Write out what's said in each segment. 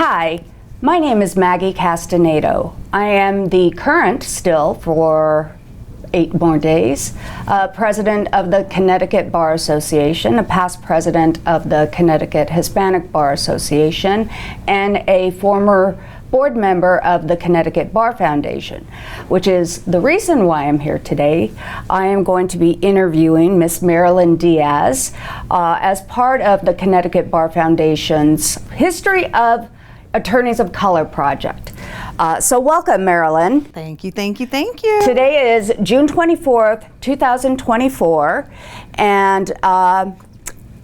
Hi, my name is Maggie Castaneda. I am the current, still for 8 more days, president of the Connecticut Bar Association, a past president of the Connecticut Hispanic Bar Association, and a former board member of the Connecticut Bar Foundation, which is the reason why I'm here today. I am going to be interviewing Miss Marilyn Diaz as part of the Connecticut Bar Foundation's History of Attorneys of Color project. So welcome, Marilyn. Thank you, thank you, thank you. Today is June 24th, 2024, and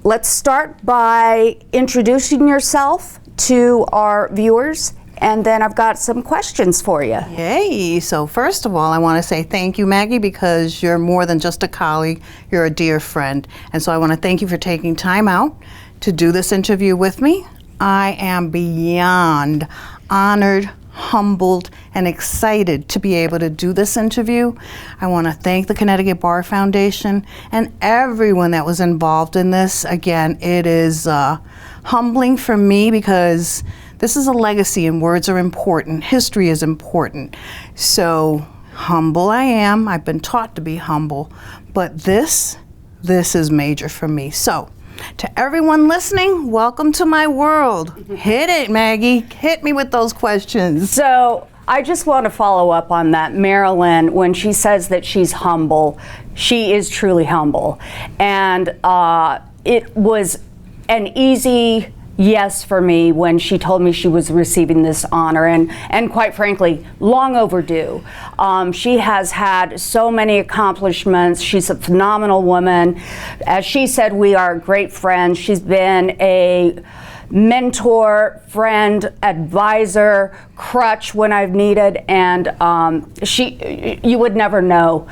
let's start by introducing yourself to our viewers, and then I've got some questions for you. Yay! So first of all, I want to say thank you, Maggie, because you're more than just a colleague, you're a dear friend. And so I want to thank you for taking time out to do this interview with me. I am beyond honored, humbled, and excited to be able to do this interview. I want to thank the Connecticut Bar Foundation and everyone that was involved in this. Again, it is humbling for me because this is a legacy and words are important. History is important. So humble I am. I've been taught to be humble, but this is major for me. So to everyone listening, welcome to my world. Hit it, Maggie. Hit me with those questions. So I just want to follow up on that. Marilyn, when she says that she's humble, she is truly humble. And it was an easy yes for me when she told me she was receiving this honor, and quite frankly, long overdue. She has had so many accomplishments. She's a phenomenal woman. As she said, we are great friends. She's been a mentor, friend, advisor, crutch when I've needed, and you would never know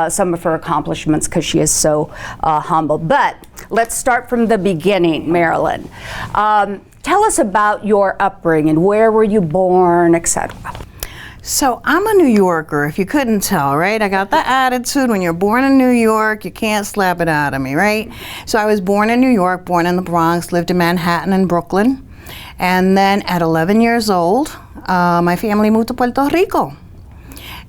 some of her accomplishments because she is so humble. But let's start from the beginning, Marilyn. Tell us about your upbringing. Where were you born, etc.? So I'm a New Yorker, if you couldn't tell, right? I got the attitude, when you're born in New York, you can't slap it out of me, right? So I was born in New York, born in the Bronx, lived in Manhattan and Brooklyn. And then at 11 years old, my family moved to Puerto Rico.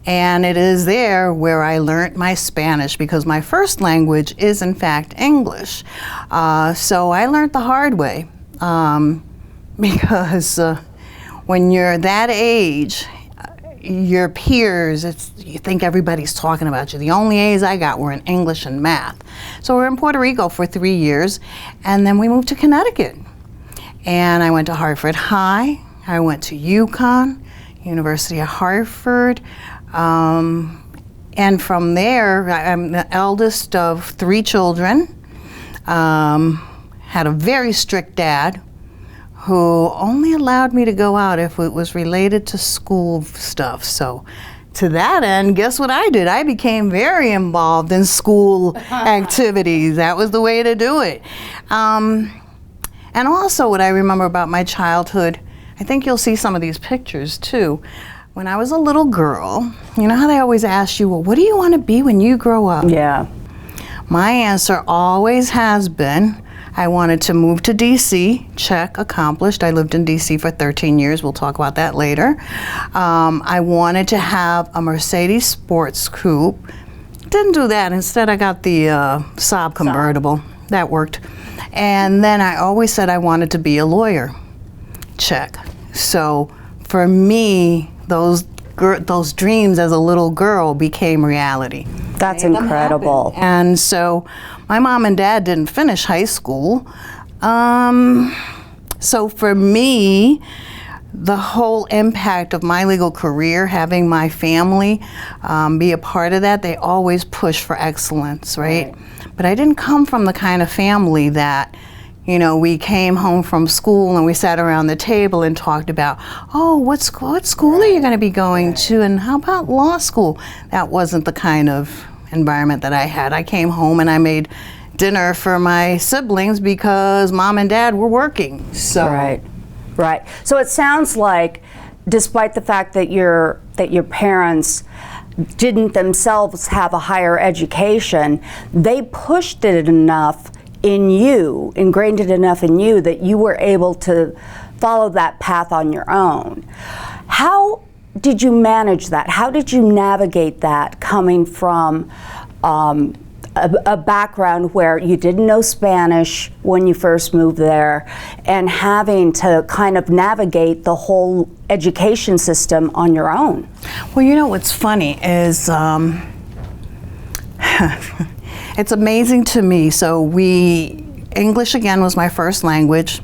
And it is there where I learned my Spanish, because my first language is in fact English. So I learned the hard way, because when you're that age, your peers, you think everybody's talking about you. The only A's I got were in English and math. So we're in Puerto Rico for 3 years, and then we moved to Connecticut. And I went to Hartford High, I went to UConn, University of Hartford, and from there, I'm the eldest of 3 children, had a very strict dad, who only allowed me to go out if it was related to school stuff. So to that end, guess what I did? I became very involved in school activities. That was the way to do it. And also what I remember about my childhood, I think you'll see some of these pictures too. When I was a little girl, you know how they always ask you, well, what do you want to be when you grow up? Yeah. My answer always has been, I wanted to move to DC, check, accomplished. I lived in DC for 13 years. We'll talk about that later. I wanted to have a Mercedes sports coupe. Didn't do that. Instead, I got the Saab convertible. That worked. And then I always said I wanted to be a lawyer. Check. So for me, those dreams as a little girl became reality. That's incredible. And so my mom and dad didn't finish high school. So for me, the whole impact of my legal career, having my family be a part of that, they always push for excellence, right? But I didn't come from the kind of family that, you know, we came home from school and we sat around the table and talked about, oh, what school are you going to be going to, and how about law school? That wasn't the kind of environment that I had. I came home and I made dinner for my siblings because mom and dad were working. So Right. So it sounds like, despite the fact that your parents didn't themselves have a higher education, they pushed it enough in you, ingrained it enough in you, that you were able to follow that path on your own. How did you manage that? How did you navigate that coming from a background where you didn't know Spanish when you first moved there and having to kind of navigate the whole education system on your own? Well, you know what's funny is it's amazing to me. So English again was my first language.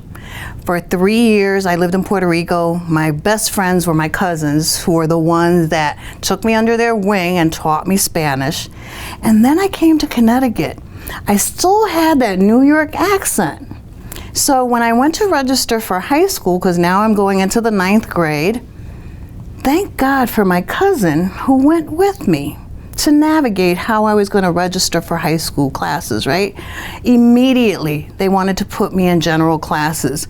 For 3 years, I lived in Puerto Rico. My best friends were my cousins, who were the ones that took me under their wing and taught me Spanish. And then I came to Connecticut. I still had that New York accent. So when I went to register for high school, because now I'm going into the 9th grade, thank God for my cousin who went with me to navigate how I was going to register for high school classes, right? Immediately, they wanted to put me in general classes.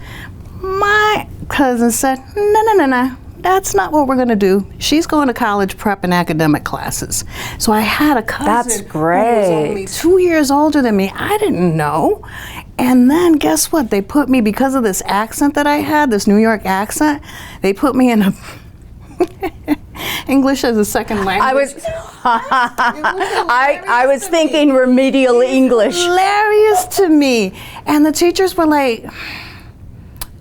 My cousin said, no, that's not what we're going to do. She's going to college prep and academic classes. So I had a cousin That's great. who was only 2 years older than me. I didn't know. And then guess what? They put me, because of this accent that I had, this New York accent, they put me in a English as a second language. I was thinking remedial English. Hilarious to me. And the teachers were like,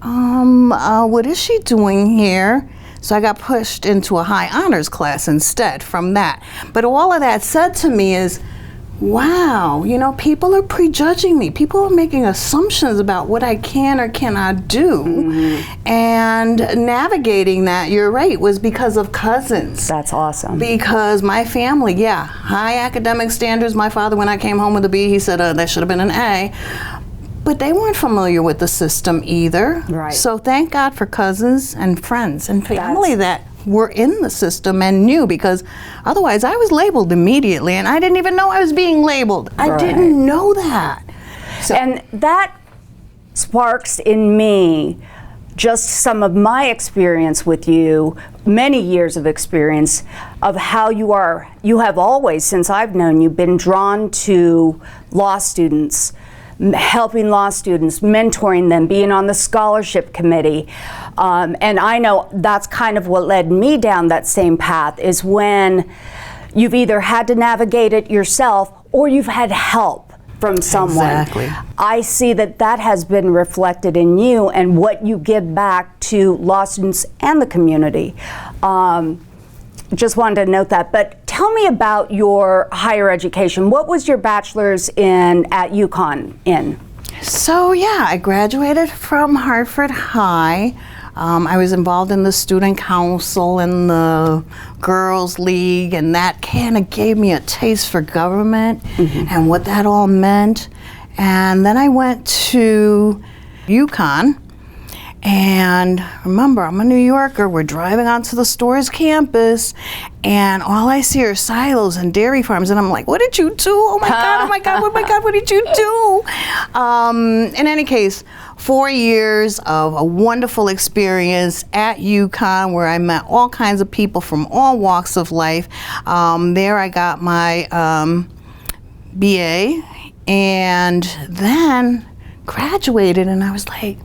what is she doing here? So I got pushed into a high honors class instead from that. But all of that said to me is, wow, you know, people are prejudging me. People are making assumptions about what I can or cannot do. Mm-hmm. And navigating that, you're right, was because of cousins. That's awesome. Because my family, high academic standards. My father, when I came home with a B, he said that should have been an A. But they weren't familiar with the system either. Right. So thank God for cousins and friends and family that were in the system and knew, because otherwise I was labeled immediately and I didn't even know I was being labeled. I didn't know that. So, and that sparks in me just some of my experience with you, many years of experience of how you have always, since I've known you, been drawn to law students, helping law students, mentoring them, being on the scholarship committee. And I know that's kind of what led me down that same path, is when you've either had to navigate it yourself or you've had help from someone. Exactly. I see that has been reflected in you and what you give back to law students and the community. Just wanted to note that. But tell me about your higher education. What was your bachelor's at UConn in? So I graduated from Hartford High. I was involved in the student council and the girls league, and that kind of gave me a taste for government and what that all meant. And then I went to UConn. And remember, I'm a New Yorker. We're driving onto the store's campus, and all I see are silos and dairy farms. And I'm like, what did you do? Oh my God, oh my God, oh my God, what did you do? In any case, 4 years of a wonderful experience at UConn, where I met all kinds of people from all walks of life. There I got my BA, and then graduated, and I was like,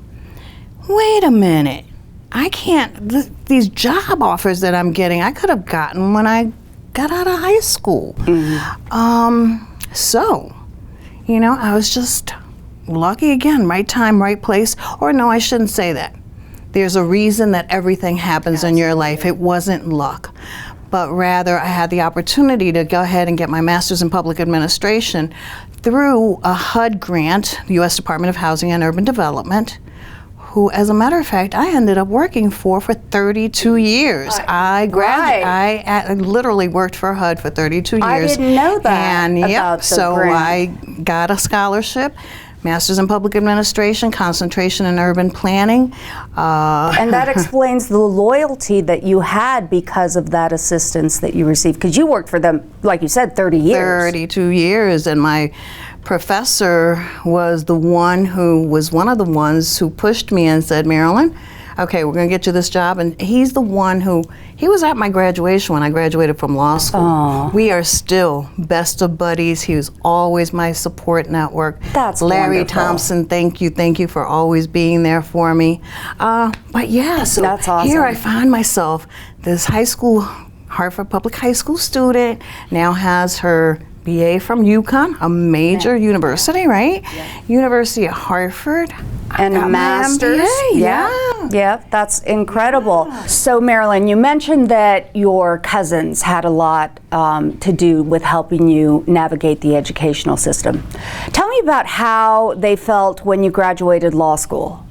wait a minute, I can't, these job offers that I'm getting, I could have gotten when I got out of high school. So, I was just lucky again, right time, right place. Or no, I shouldn't say that. There's a reason that everything happens in your life. It wasn't luck. But rather, I had the opportunity to go ahead and get my master's in public administration through a HUD grant, the U.S. Department of Housing and Urban Development, who, as a matter of fact, I ended up working for 32 years. I literally worked for HUD for 32 years. I didn't know that. And about so grant. I got a scholarship, Master's in Public Administration, concentration in urban planning. And that explains the loyalty that you had because of that assistance that you received. Because you worked for them, like you said, 30 years. 32 years, and my professor was one of the ones who pushed me and said, Marilyn, okay, we're going to get you this job. And he's the one he was at my graduation when I graduated from law school. Aw. We are still best of buddies. He was always my support network. That's Larry wonderful. Thompson, thank you for always being there for me. But yeah, so That's awesome. here I find myself, this Hartford Public High School student, now has her BA from UConn, a major university, right? Yeah. University of Hartford. And a master's. Yeah, that's incredible. Yeah. So Marilyn, you mentioned that your cousins had a lot to do with helping you navigate the educational system. Tell me about how they felt when you graduated law school.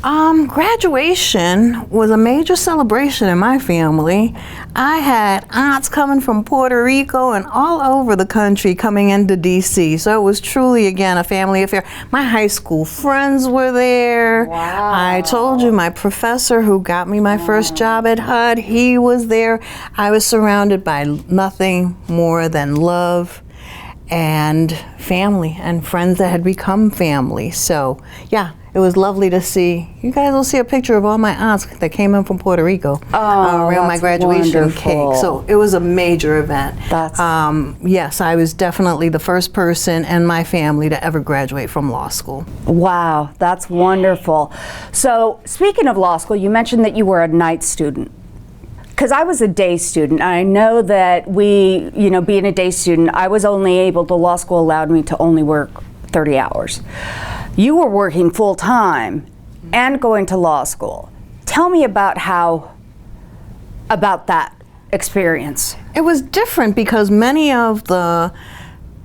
Graduation was a major celebration in my family. I had aunts coming from Puerto Rico and all over the country coming into DC. So it was truly, again, a family affair. My high school friends were there. Wow. I told you, my professor who got me my first job at HUD, he was there. I was surrounded by nothing more than love and family and friends that had become family. So, yeah. It was lovely to see. You guys will see a picture of all my aunts that came in from Puerto Rico around my graduation wonderful. cake. So it was a major event. That's yes, I was definitely the first person in my family to ever graduate from law school. Wow, that's wonderful. So speaking of law school, you mentioned that you were a night student. Because I was a day student. I know that being a day student, I was only able, the law school allowed me to only work 30 hours. You were working full time and going to law school. Tell me about that experience. It was different because many of the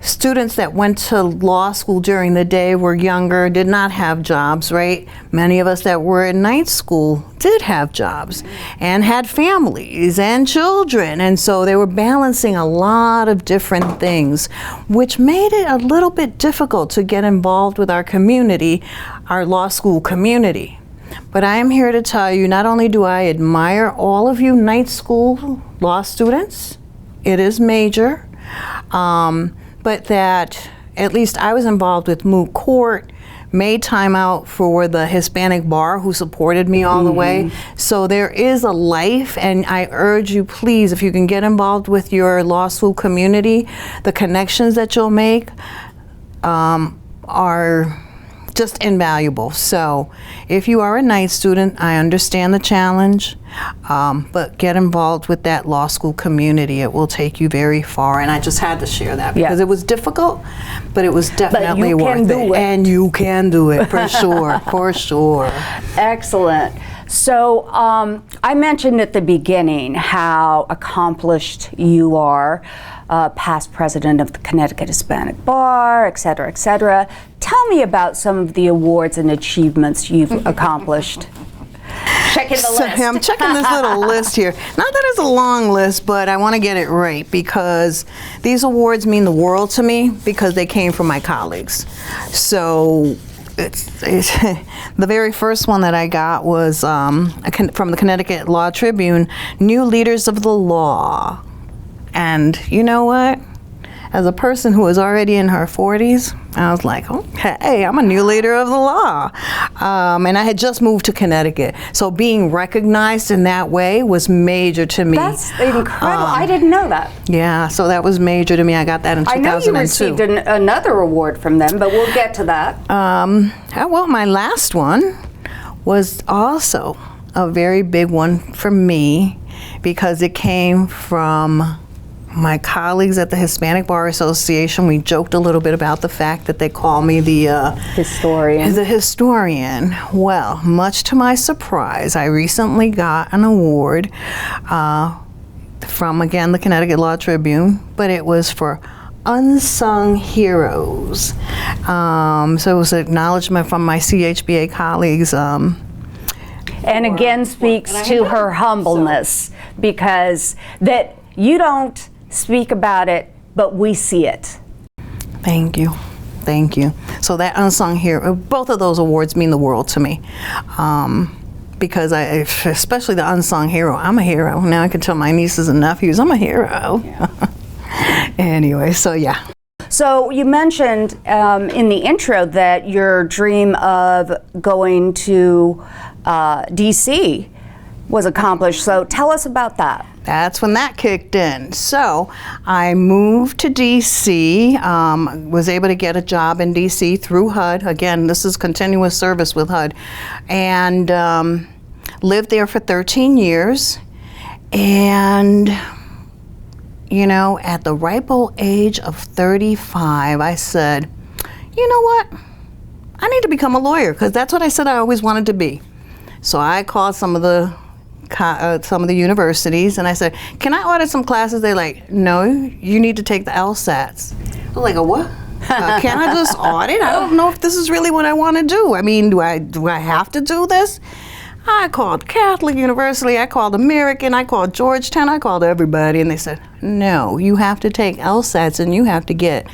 students that went to law school during the day were younger, did not have jobs, right? Many of us that were in night school did have jobs and had families and children. And so they were balancing a lot of different things, which made it a little bit difficult to get involved with our community, our law school community. But I am here to tell you, not only do I admire all of you night school law students, it is major, but that at least I was involved with moot court, made time out for the Hispanic bar who supported me all the way. So there is a life, and I urge you, please, if you can get involved with your law school community, the connections that you'll make are just invaluable. So if you are a night student, I understand the challenge, but get involved with that law school community. It will take you very far, and I just had to share that because it was difficult, but it was definitely worth it. And you can do it, for sure, for sure. Excellent. So I mentioned at the beginning how accomplished you are, past president of the Connecticut Hispanic Bar, et cetera, et cetera. Tell me about some of the awards and achievements you've accomplished. Checking the list. I'm checking this little list here. Not that it's a long list, but I want to get it right because these awards mean the world to me because they came from my colleagues. So it's the very first one that I got was from the Connecticut Law Tribune, New Leaders of the Law. And you know what? As a person who was already in her 40s, I was like, okay, I'm a new leader of the law. And I had just moved to Connecticut. So being recognized in that way was major to me. That's incredible. I didn't know that. Yeah, so that was major to me. I got that in 2002. I know you received another award from them, but we'll get to that. Well, my last one was also a very big one for me because it came from my colleagues at the Hispanic Bar Association. We joked a little bit about the fact that they call me the historian. The historian. Well, much to my surprise, I recently got an award from, again, the Connecticut Law Tribune, but it was for unsung heroes. So it was an acknowledgement from my CHBA colleagues. And again speaks to her humbleness because that you don't speak about it, but we see it. Thank you. Thank you. So that unsung hero, both of those awards mean the world to me. Because especially the unsung hero, I'm a hero. Now I can tell my nieces and nephews, I'm a hero. Yeah. Anyway, so yeah. So you mentioned in the intro that your dream of going to DC was accomplished. So tell us about that. That's when that kicked in. So I moved to DC, was able to get a job in DC through HUD. Again, this is continuous service with HUD. And lived there for 13 years. And, you know, at the ripe old age of 35, I said, you know what? I need to become a lawyer, because that's what I said I always wanted to be. So I called some of the universities and I said, can I audit some classes? They're like, no, you need to take the LSATs. I was like, a what? Can I just audit? I don't know if this is really what I want to do. I mean, do I have to do this? I called Catholic University, I called American, I called Georgetown, I called everybody, and they said, no, you have to take LSATs and you have to get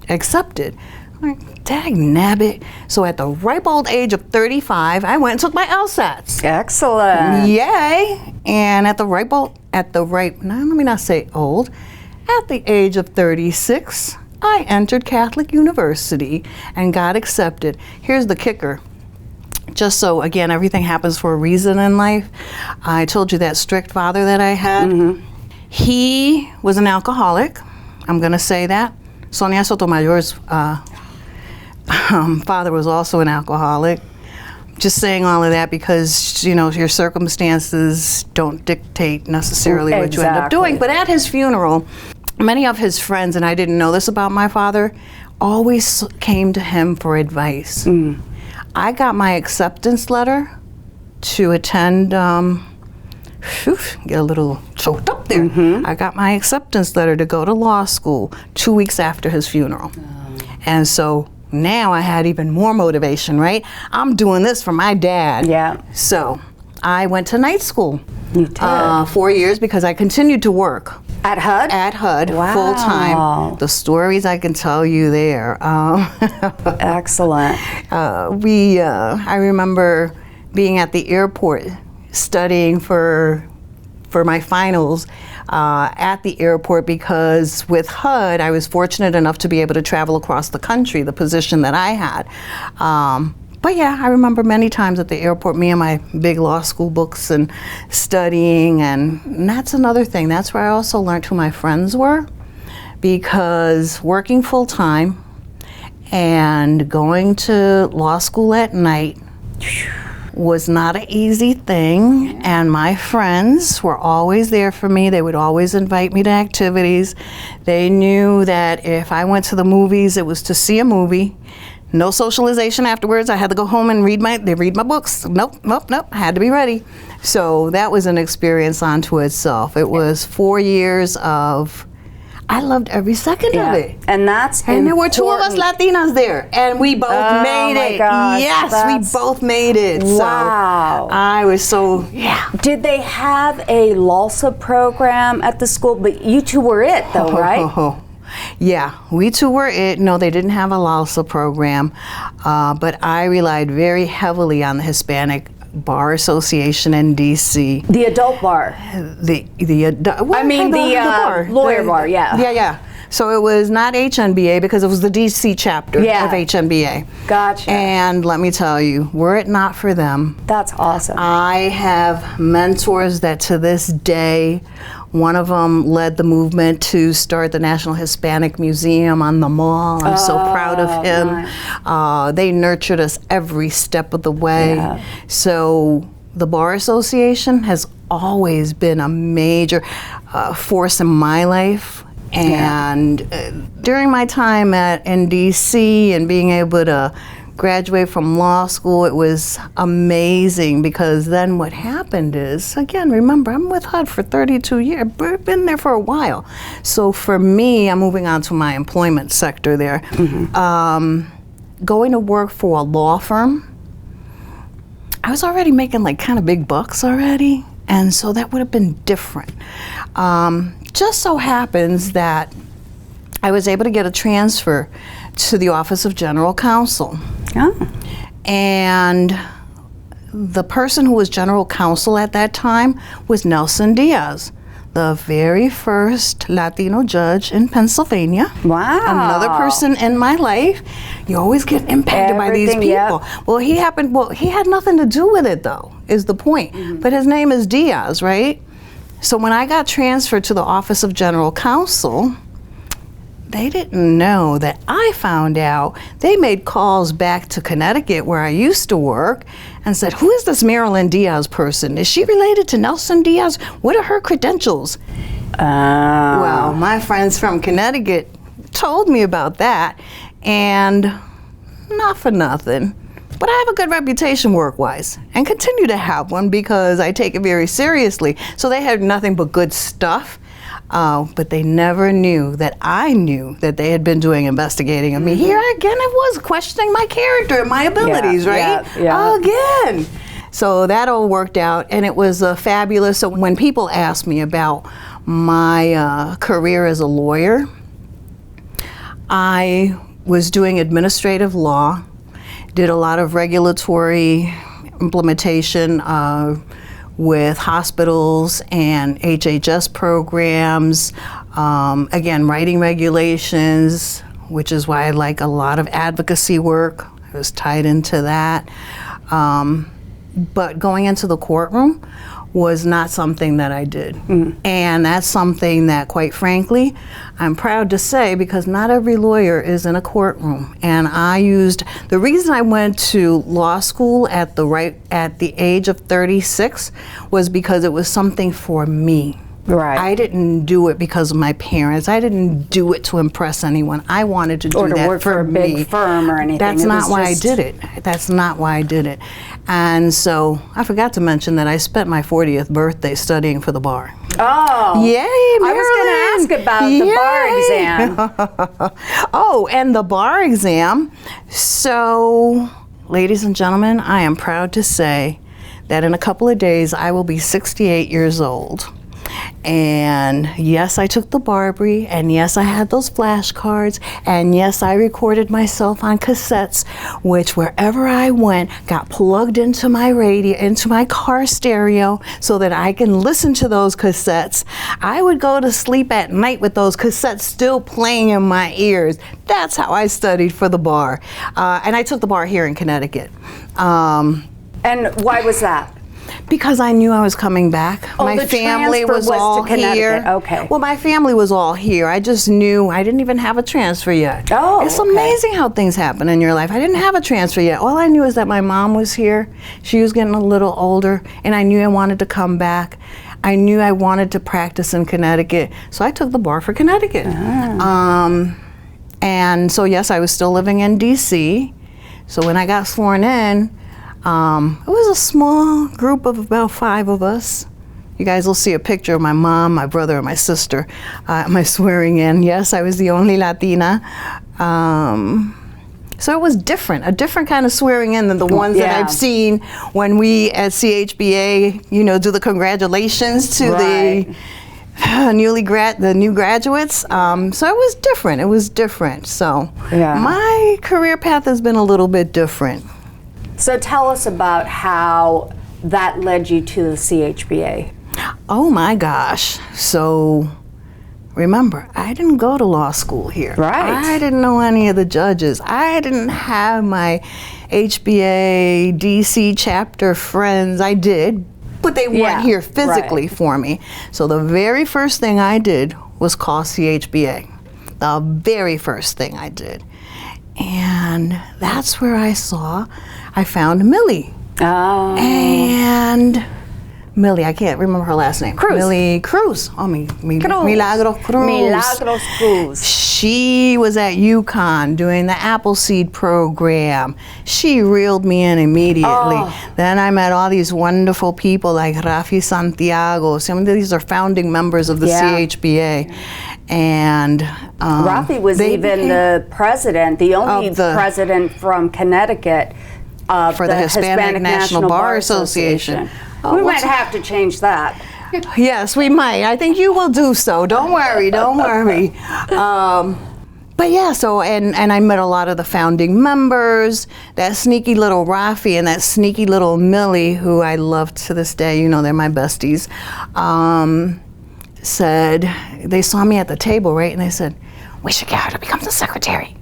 accepted. I'm like, dag nabbit. So at the ripe old age of 35, I went and took my LSATs. Excellent. Yay! And at the ripe, now let me not say old, at the age of 36, I entered Catholic University and got accepted. Here's the kicker. Just so, again, everything happens for a reason in life. I told you that strict father that I had. Mm-hmm. He was an alcoholic. I'm going to say that. Sonia Sotomayor's father was also an alcoholic. Just saying all of that because, you know, your circumstances don't dictate necessarily what you end up doing. But at his funeral, many of his friends, and I didn't know this about my father, always came to him for advice. Mm. I got my acceptance letter to attend, get a little choked up there. Mm-hmm. I got my acceptance letter to go to law school 2 weeks after his funeral. Oh. And so now I had even more motivation, right? I'm doing this for my dad. Yeah. So I went to night school. You did? 4 years because I continued to work. At HUD? At HUD, wow. Full time. The stories I can tell you there. Excellent. I remember being at the airport studying for my finals at the airport because with HUD, I was fortunate enough to be able to travel across the country, the position that I had. But yeah, I remember many times at the airport, me and my big law school books and studying, and that's another thing. That's where I also learned who my friends were, because working full time and going to law school at night was not an easy thing, and my friends were always there for me. They would always invite me to activities. They knew that if I went to the movies, it was to see a movie. No socialization afterwards. I had to go home and read my books. Nope. I had to be ready. So that was an experience unto itself. It was 4 years of, I loved every second of it. And that's And there were two of us Latinas there, and we both made it. Gosh, yes, we both made it. Wow. So I was so, yeah. Did they have a LALSA program at the school? But you two were it, though, right? Yeah, we two were it. No, they didn't have a LALSA program, but I relied very heavily on the Hispanic Bar Association in DC. The adult bar. The lawyer bar. Yeah. Yeah. So it was not HNBA because it was the DC chapter of HNBA. Gotcha. And let me tell you, were it not for them, that's awesome. I have mentors that to this day, one of them led the movement to start the National Hispanic Museum on the Mall. I'm so proud of him. Nice. They nurtured us every step of the way. Yeah. So the Bar Association has always been a major force in my life. And during my time in DC and being able to graduate from law school, it was amazing, because then what happened is, again, remember, I'm with HUD for 32 years. I've been there for a while. So for me, I'm moving on to my employment sector there. Mm-hmm. Going to work for a law firm, I was already making like kind of big bucks already, and so that would have been different. Just so happens that I was able to get a transfer to the Office of General Counsel. Oh. And the person who was General Counsel at that time was Nelson Diaz, the very first Latino judge in Pennsylvania. Wow. Another person in my life. You always get impacted by these people. Yep. Well, he had nothing to do with it, though, is the point. But his name is Diaz, right? So when I got transferred to the Office of General Counsel, they didn't know that I found out. They made calls back to Connecticut, where I used to work, and said, who is this Marilyn Diaz person? Is she related to Nelson Diaz? What are her credentials? Well, my friends from Connecticut told me about that, and not for nothing, but I have a good reputation work-wise, and continue to have one because I take it very seriously. So they had nothing but good stuff. But they never knew that I knew that they had been doing investigating of me. Here again, I was questioning my character and my abilities, right? Again. So that all worked out, and it was fabulous. So when people ask me about my career as a lawyer, I was doing administrative law, did a lot of regulatory implementation with hospitals and HHS programs, again, writing regulations, which is why I like a lot of advocacy work. I was tied into that. But going into the courtroom was not something that I did. And that's something that, quite frankly, I'm proud to say, because not every lawyer is in a courtroom. And the reason I went to law school at the age of 36 was because it was something for me. Right. I didn't do it because of my parents. I didn't do it to impress anyone. I wanted to do or to that work for a me. big firm or anything. That's not why I did it. That's not why I did it. And so I forgot to mention that I spent my 40th birthday studying for the bar. Oh. Yay, Marilyn. I was going to ask about the bar exam. Oh, and the bar exam. So, ladies and gentlemen, I am proud to say that in a couple of days I will be 68 years old. And yes, I took the Barbary, and yes, I had those flashcards, and yes, I recorded myself on cassettes, which wherever I went got plugged into my radio, into my car stereo, so that I can listen to those cassettes. I would go to sleep at night with those cassettes still playing in my ears. That's how I studied for the bar. And I took the bar here in Connecticut. And why was that? Because I knew I was coming back. Oh, my the family transfer was was all to Connecticut. here. Okay. Well, my family was all here. I just knew I didn't even have a transfer yet. Oh, it's okay. amazing how things happen in your life. I didn't have a transfer yet. All I knew is that my mom was here. She was getting a little older, and I knew I wanted to come back. I knew I wanted to practice in Connecticut, so I took the bar for Connecticut. And so yes, I was still living in DC. So when I got sworn in, it was a small group of about 5 of us. You guys will see a picture of my mom, my brother, and my sister at my swearing in. Yes, I was the only Latina. So it was different, a different kind of swearing in than the ones that I've seen when we at CHBA, do the congratulations to the new graduates. So it was different. It was different. So my career path has been a little bit different. So tell us about how that led you to the CHBA. Oh my gosh. So remember, I didn't go to law school here. Right. I didn't know any of the judges. I didn't have my HBA DC chapter friends. I did, but they weren't here physically for me. So the very first thing I did was call CHBA. The very first thing I did. And that's where I found Millie. Oh. And Millie, I can't remember her last name. Cruz. Millie Cruz. Oh, Milagros Cruz. Milagros Cruz. She was at UConn doing the Appleseed program. She reeled me in immediately. Then I met all these wonderful people like Rafi Santiago. Some of these are founding members of the CHBA. And Rafi was even the president, the only president from Connecticut for the Hispanic National Bar Association. We might have to change that. Yes, we might. I think you will do so. Don't worry, don't worry. But yeah, so, and I met a lot of the founding members, that sneaky little Rafi and that sneaky little Millie, who I love to this day. They're my besties. said, they saw me at the table, right? And they said, we should get her to become the secretary.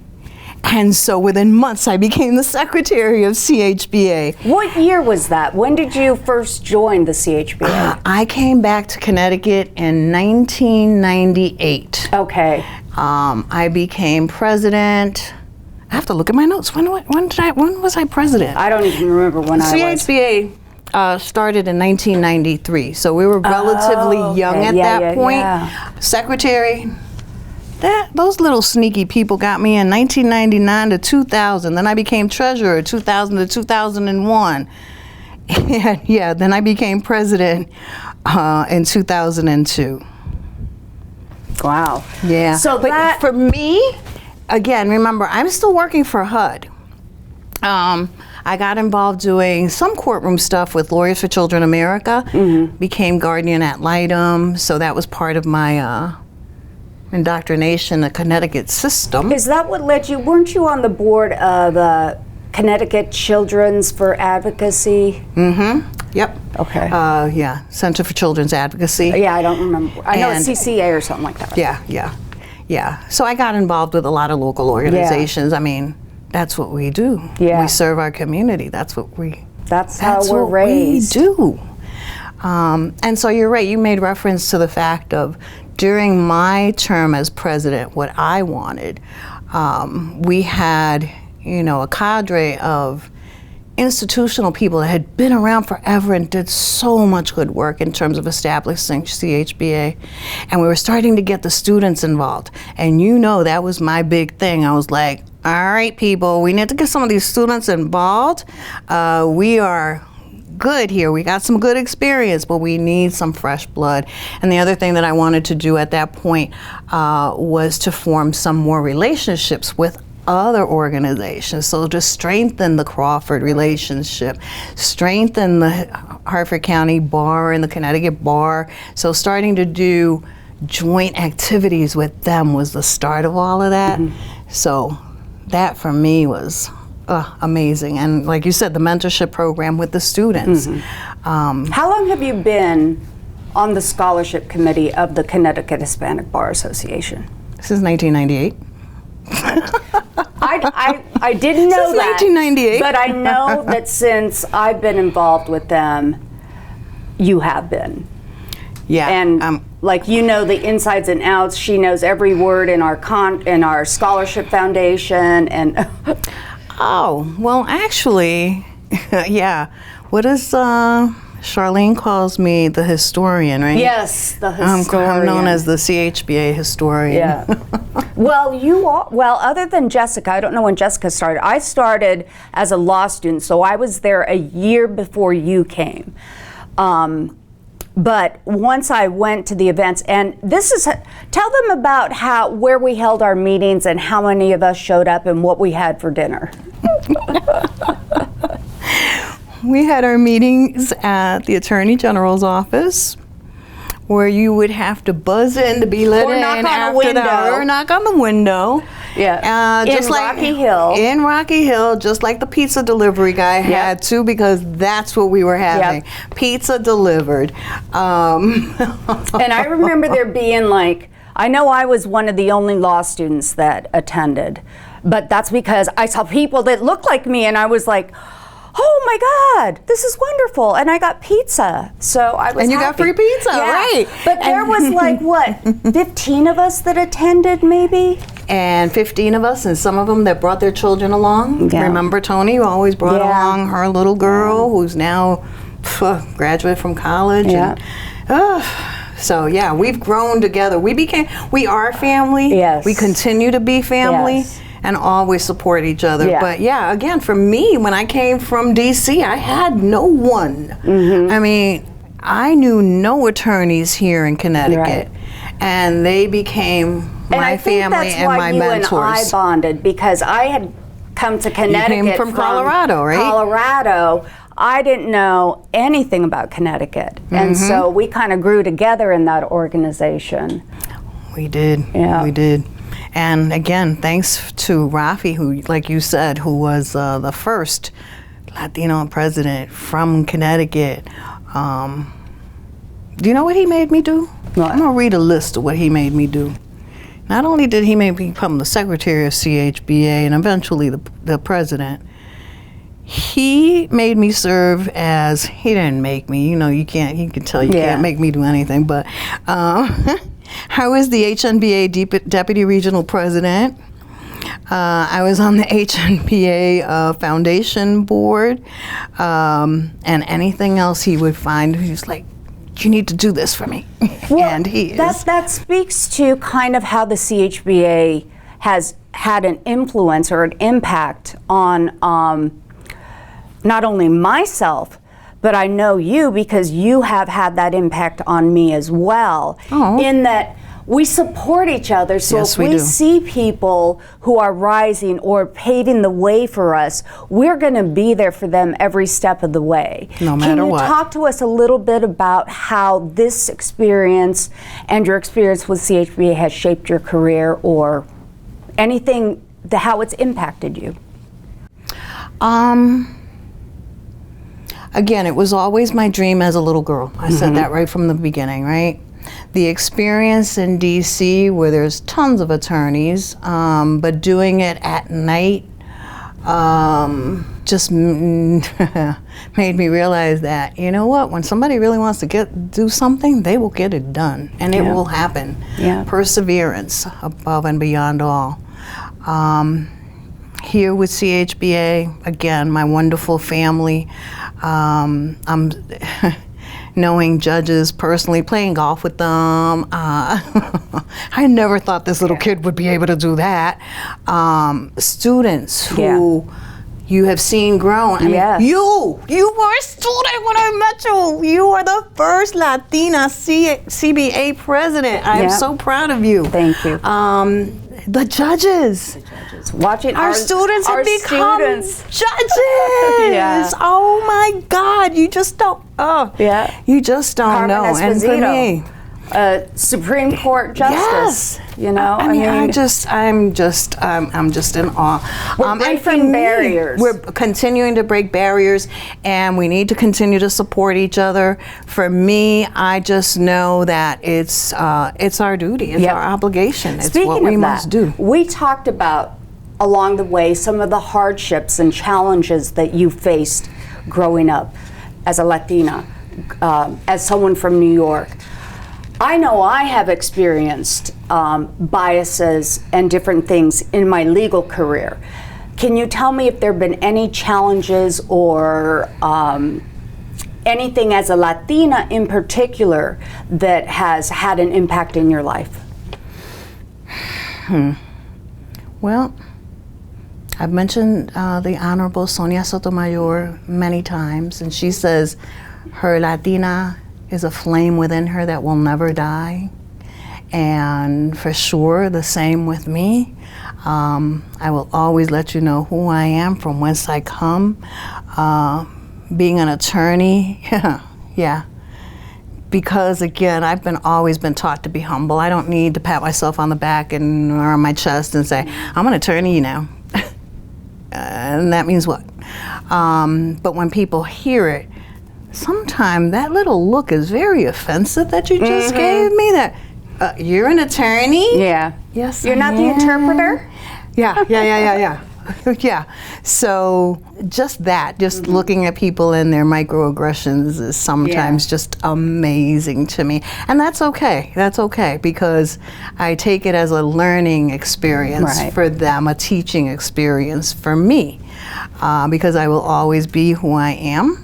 And so within months, I became the secretary of CHBA. What year was that? When did you first join the CHBA? I came back to Connecticut in 1998. Okay. I became president. I have to look at my notes. When was I president? I don't even remember when I was. CHBA started in 1993, so we were relatively young at that point. Yeah. Secretary. Those little sneaky people got me in 1999 to 2000. Then I became treasurer 2000 to 2001. And yeah, then I became president in 2002. Wow. Yeah. So but that for me, again, remember, I'm still working for HUD. I got involved doing some courtroom stuff with Lawyers for Children America, became guardian ad litem, so that was part of my indoctrination, the Connecticut system. is that what led you? Weren't you on the board of Connecticut Children's for Advocacy? Yep. Okay. Yeah, Center for Children's Advocacy. Yeah, I don't remember. I know it's And- CCA or something like that. Yeah. So I got involved with a lot of local organizations. I mean, that's what we do. Yeah. We serve our community. That's what That's how we're what raised. we do. And so you're right. You made reference to the fact of during my term as president, what I wanted, we had, a cadre of institutional people that had been around forever and did so much good work in terms of establishing CHBA. And we were starting to get the students involved. And that was my big thing. I was like, all right, people, we need to get some of these students involved. We are good here. We got some good experience, but we need some fresh blood. And the other thing that I wanted to do at that point was to form some more relationships with other organizations. So to strengthen the Crawford relationship, strengthen the Hartford County Bar and the Connecticut Bar. So starting to do joint activities with them was the start of all of that. So that for me was amazing. And like you said, the mentorship program with the students. How long have you been on the scholarship committee of the Connecticut Hispanic Bar Association? Since 1998. I didn't know Since that. 1998. But I know that since I've been involved with them, you have been. Yeah. And the insides and outs. She knows every word in our scholarship foundation and. Oh, well, actually, yeah. What is Charlene calls me the historian, right? Yes, the historian. I'm known as the CHBA historian. Yeah. Well, other than Jessica, I don't know when Jessica started. I started as a law student, so I was there a year before you came. But once I went to the events, and tell them about where we held our meetings and how many of us showed up and what we had for dinner. We had our meetings at the Attorney General's office, where you would have to buzz in to be let Or in knock on a after window. the hour, or knock on the window. Yeah. Just in Rocky Hill. In Rocky Hill, just like the pizza delivery guy had to, because that's what we were having. Pizza delivered. And I remember there being I know I was one of the only law students that attended, but that's because I saw people that looked like me and I was like, oh my God, this is wonderful. And I got pizza. So I was And you got happy. free pizza, right. But there was 15 of us that attended maybe? And 15 of us, and some of them that brought their children along. Yeah. Remember Tony, who always brought Yeah. along her little girl, who's now graduate from college. Yeah. And, so yeah, we've grown together. We are family. Yes. We continue to be family. Yes. And always support each other. Yeah. But yeah, again, for me, when I came from DC, I had no one. I mean, I knew no attorneys here in Connecticut. And they became my family and my mentors. And I bonded because I had come to Connecticut came from Colorado, right? Colorado. I didn't know anything about Connecticut. And so we kind of grew together in that organization. We did. Yeah. We did. And again, thanks to Rafi, who, like you said, who was the first Latino president from Connecticut. Do you know what he made me do? What? I'm going to read a list of what he made me do. Not only did he make me become the secretary of CHBA and eventually the president, he made me serve as, he didn't make me, he can tell you can't make me do anything, but I was the HNBA deputy regional president. I was on the HNBA foundation board, and anything else he would find, he was like, you need to do this for me. Well, and he is. That speaks to kind of how the CHBA has had an influence or an impact on not only myself, but I know you because you have had that impact on me as well. Oh. In that we support each other, so Yes, if we we do. see people who are rising or paving the way for us, we're going to be there for them every step of the way. No matter what. what. Can you talk to us a little bit about how this experience and your experience with CHBA has shaped your career or anything, how it's impacted you? Again, it was always my dream as a little girl. I said that right from the beginning, right? The experience in DC where there's tons of attorneys, but doing it at night just made me realize that, you know what, when somebody really wants to do something, they will get it done, and it will happen. Yeah. Perseverance above and beyond all. Here with CHBA, again, my wonderful family. I'm knowing judges personally, playing golf with them. I never thought this little kid would be able to do that. Students who you have seen grow. I mean, you were a student when I met you. You are the first Latina CBA president. I am so proud of you. Thank you. The judges. Watching our students have become judges. Yeah. Oh my God! You just don't. You just don't Carmen know. And for me, Supreme Court justice. yes. You know, I mean, I'm just in awe. We're breaking barriers. We're continuing to break barriers, and we need to continue to support each other. For me, I just know that it's our duty, it's our obligation, it's what we must do. We talked about along the way some of the hardships and challenges that you faced growing up as a Latina, as someone from New York. I know I have experienced biases and different things in my legal career. Can you tell me if there have been any challenges or anything as a Latina in particular that has had an impact in your life? Well, I've mentioned the Honorable Sonia Sotomayor many times, and she says her Latina is a flame within her that will never die. And for sure, the same with me. I will always let you know who I am, from whence I come. Being an attorney, because again, I've always been taught to be humble. I don't need to pat myself on the back or on my chest and say, I'm an attorney now. And that means what? But when people hear it, sometimes that little look is very offensive that you just gave me. That you're an attorney? Yeah. Yes. You're not the interpreter? Yeah. Yeah. So just looking at people and their microaggressions is sometimes just amazing to me. And that's okay. That's okay, because I take it as a learning experience for them, a teaching experience for me, because I will always be who I am,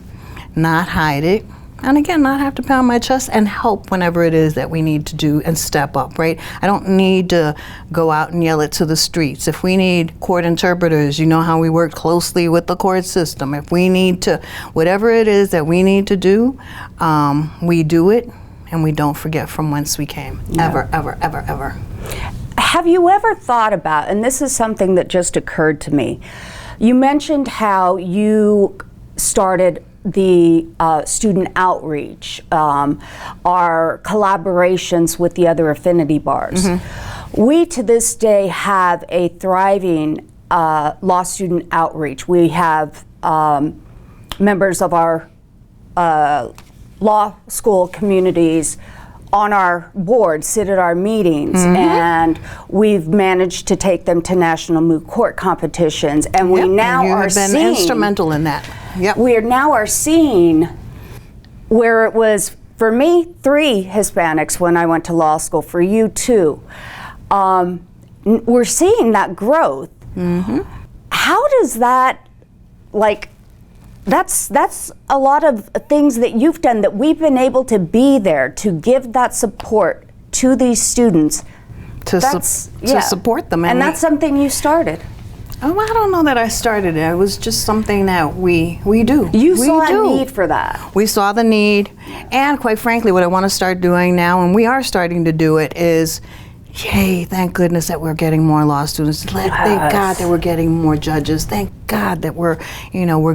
not hide it. And again, not have to pound my chest, and help whenever it is that we need to do and step up, right? I don't need to go out and yell it to the streets. If we need court interpreters, you know how we work closely with the court system. If we need to, whatever it is that we need to do, we do it, and we don't forget from whence we came, ever, ever, ever, ever. Have you ever thought about, and this is something that just occurred to me, you mentioned how you started the student outreach, our collaborations with the other affinity bars. We to this day have a thriving law student outreach. We have members of our law school communities on our board, sit at our meetings, and we've managed to take them to national moot court competitions, and we now and you are have been seeing instrumental in that. Yep. we now are seeing where it was for me 3 Hispanics when I went to law school, for you 2. We're seeing that growth. How does that, like, that's a lot of things that you've done, that we've been able to be there to give that support to these students. To support them. And that's something you started. Oh, I don't know that I started it. It was just something that we do. You saw a need for that. We saw the need, and quite frankly, what I want to start doing now, and we are starting to do it, is yay, thank goodness that we're getting more law students. Thank God that we're getting more judges. Thank God that we're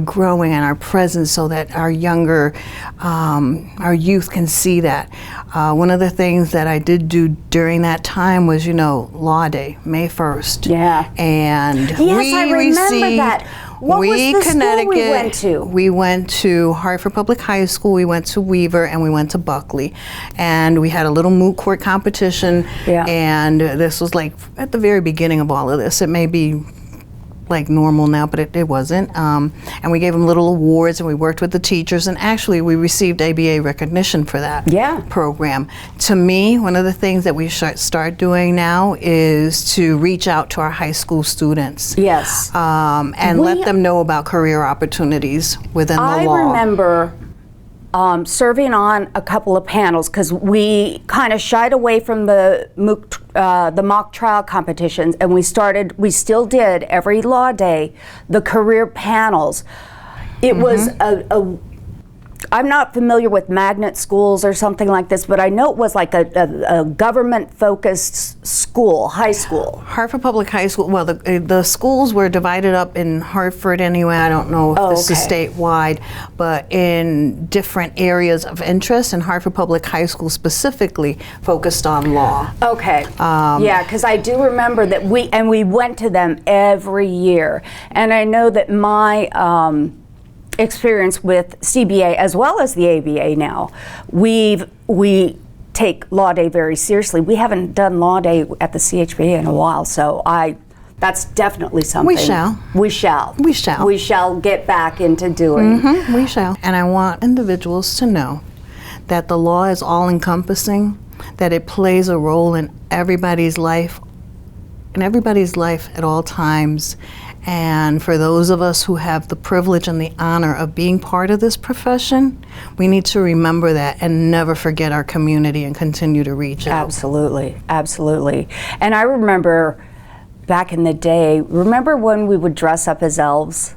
growing in our presence so that our younger, our youth can see that. One of the things that I did do during that time was, Law Day, May 1st. Yeah. And yes, I remember that. What was the school we went to? We went to Hartford Public High School, we went to Weaver, and we went to Buckley. And we had a little moot court competition, and this was like at the very beginning of all of this. It may be like normal now, but it wasn't. And we gave them little awards, and we worked with the teachers, and actually we received ABA recognition for that program. To me, one of the things that we should start doing now is to reach out to our high school students. Yes. And let them know about career opportunities within the law. I remember serving on a couple of panels, because we kind of shied away from the mock trial competitions, and we still did every law day the career panels. It was I'm not familiar with magnet schools or something like this, but I know it was like a government-focused school, high school. Hartford Public High School, well, the schools were divided up in Hartford anyway. I don't know if this is statewide, but in different areas of interest, and Hartford Public High School specifically focused on law. Okay, yeah, because I do remember that we went to them every year, and I know that my experience with CBA as well as the ABA now, we take Law Day very seriously. We haven't done Law Day at the CHBA in a while, so that's definitely something. We shall get back into doing. We shall. And I want individuals to know that the law is all-encompassing, that it plays a role in everybody's life at all times. And for those of us who have the privilege and the honor of being part of this profession, we need to remember that and never forget our community and continue to reach out. Absolutely, absolutely. And I remember back in the day, remember when we would dress up as elves?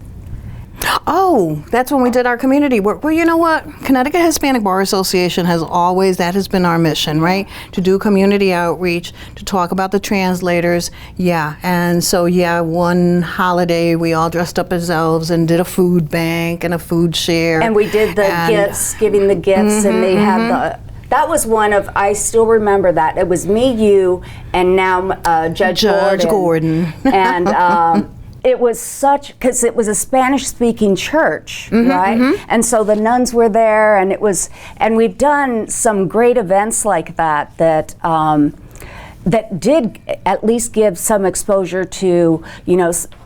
Oh, that's when we did our community work. Well, you know what? Connecticut Hispanic Bar Association that has been our mission, right? To do community outreach, to talk about the translators. Yeah, and so one holiday we all dressed up as elves and did a food bank and a food share. And we did the gifts, giving the gifts, and they had that was one of, I still remember that. It was me, you, and now Judge Gordon. And it was because it was a Spanish-speaking church, right? And so the nuns were there, and we've done some great events like that that did at least give some exposure to,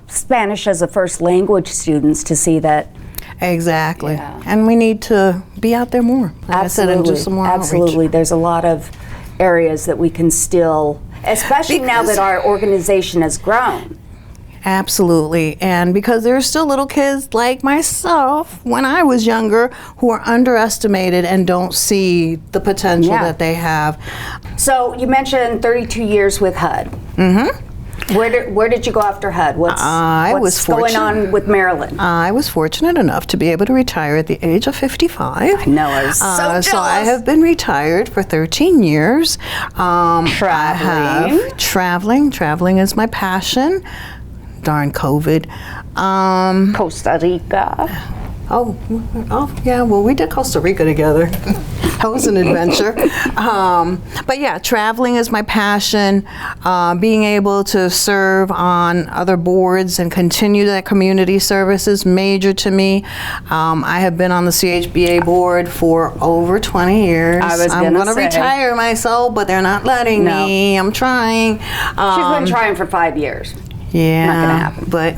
Spanish as a first language students, to see that. Exactly. Yeah. And we need to be out there more. Like I said, and do some more outreach. There's a lot of areas that we can still, especially now that our organization has grown. Absolutely. And because there are still little kids like myself when I was younger who are underestimated and don't see the potential that they have. So you mentioned 32 years with HUD. Where did you go after HUD? What's going on with Marilyn? I was fortunate enough to be able to retire at the age of 55. I know, I was so jealous. So I have been retired for 13 years. Traveling is my passion. Darn COVID. Costa Rica. Oh, yeah. Well, we did Costa Rica together. That was an adventure. But yeah, traveling is my passion. Being able to serve on other boards and continue that community service is major to me. I have been on the CHBA board for over 20 years. I'm going to retire myself, but they're not letting me. I'm trying. She's been trying for 5 years. Yeah, not going to happen. But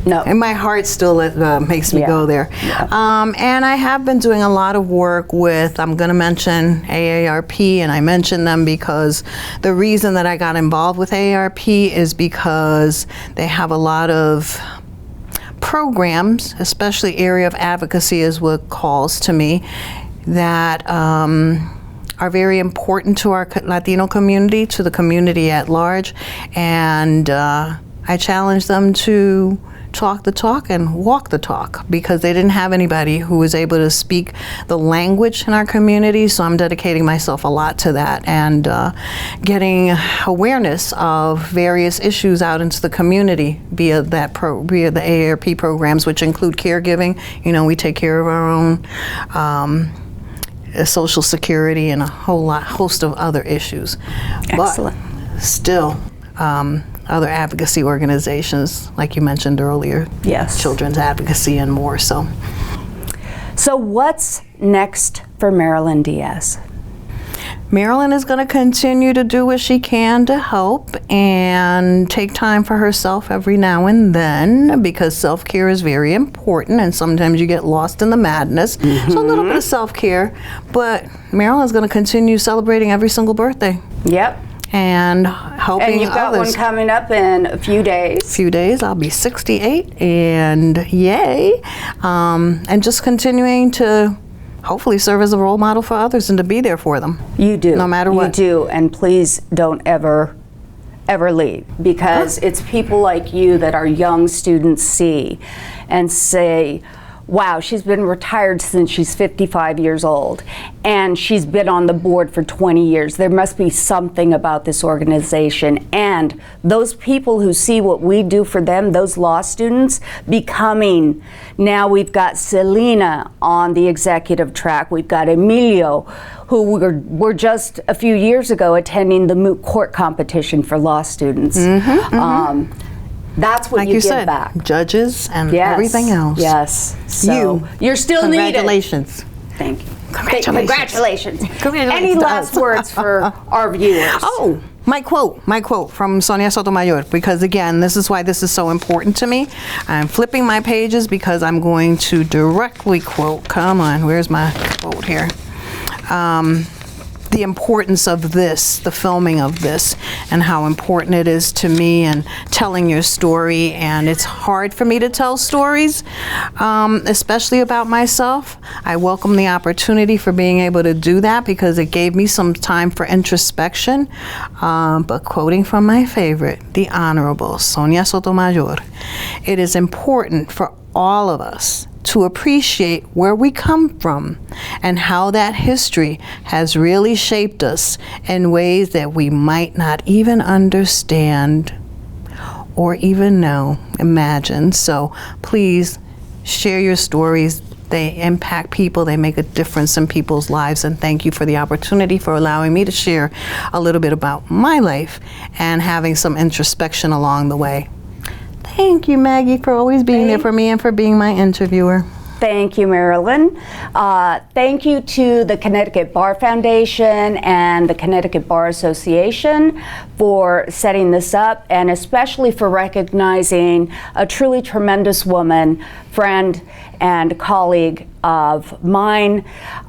no. And my heart still makes me go there. Yeah. And I have been doing a lot of work with, I'm going to mention AARP, and I mention them because the reason that I got involved with AARP is because they have a lot of programs, especially area of advocacy is what calls to me, that are very important to our Latino community, to the community at large. And I challenge them to talk the talk and walk the talk, because they didn't have anybody who was able to speak the language in our community. So I'm dedicating myself a lot to that and getting awareness of various issues out into the community via the AARP programs, which include caregiving. You know, we take care of our own Social Security and a host of other issues. Excellent. But still, other advocacy organizations, like you mentioned earlier. Yes. Children's advocacy and more so. So what's next for Marilyn Diaz? Marilyn is going to continue to do what she can to help and take time for herself every now and then, because self-care is very important, and sometimes you get lost in the madness. So a little bit of self-care, but Marilyn's going to continue celebrating every single birthday. Yep. And helping And you've got others. one coming up in a few days. I'll be 68, and yay. And just continuing to hopefully serve as a role model for others and to be there for them. You do. No matter what. You do, and please don't ever leave, because it's people like you that our young students see and say, wow, she's been retired since she's 55 years old, and she's been on the board for 20 years. There must be something about this organization. And those people who see what we do for them, those law students, becoming, now we've got Selena on the executive track, we've got Emilio, who were just a few years ago attending the moot court competition for law students. That's what like you you give said, back. Judges and Yes. everything else. Yes. So you're still needed. Congratulations. Thank you. Congratulations. Any last words for our viewers? Oh, my quote from Sonia Sotomayor, because again, this is why this is so important to me. I'm flipping my pages because I'm going to directly quote, come on, where's my quote here? The importance of this, the filming of this, and how important it is to me and telling your story. And it's hard for me to tell stories, especially about myself. I welcome the opportunity for being able to do that because it gave me some time for introspection. But quoting from my favorite, the Honorable Sonia Sotomayor, it is important for all of us to appreciate where we come from and how that history has really shaped us in ways that we might not even understand or even imagine. So please share your stories. They impact people, they make a difference in people's lives, and thank you for the opportunity for allowing me to share a little bit about my life and having some introspection along the way. Thank you, Maggie, for always being there for me and for being my interviewer. Thank you, Marilyn. Thank you to the Connecticut Bar Foundation and the Connecticut Bar Association for setting this up, and especially for recognizing a truly tremendous woman, friend, and colleague of mine,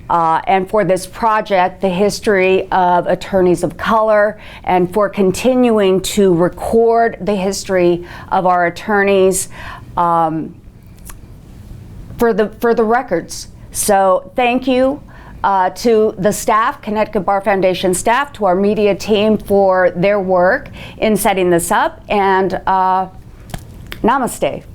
and for this project, the History of Attorneys of Color, and for continuing to record the history of our attorneys for the records. So thank you to the staff, Connecticut Bar Foundation staff, to our media team for their work in setting this up, and namaste.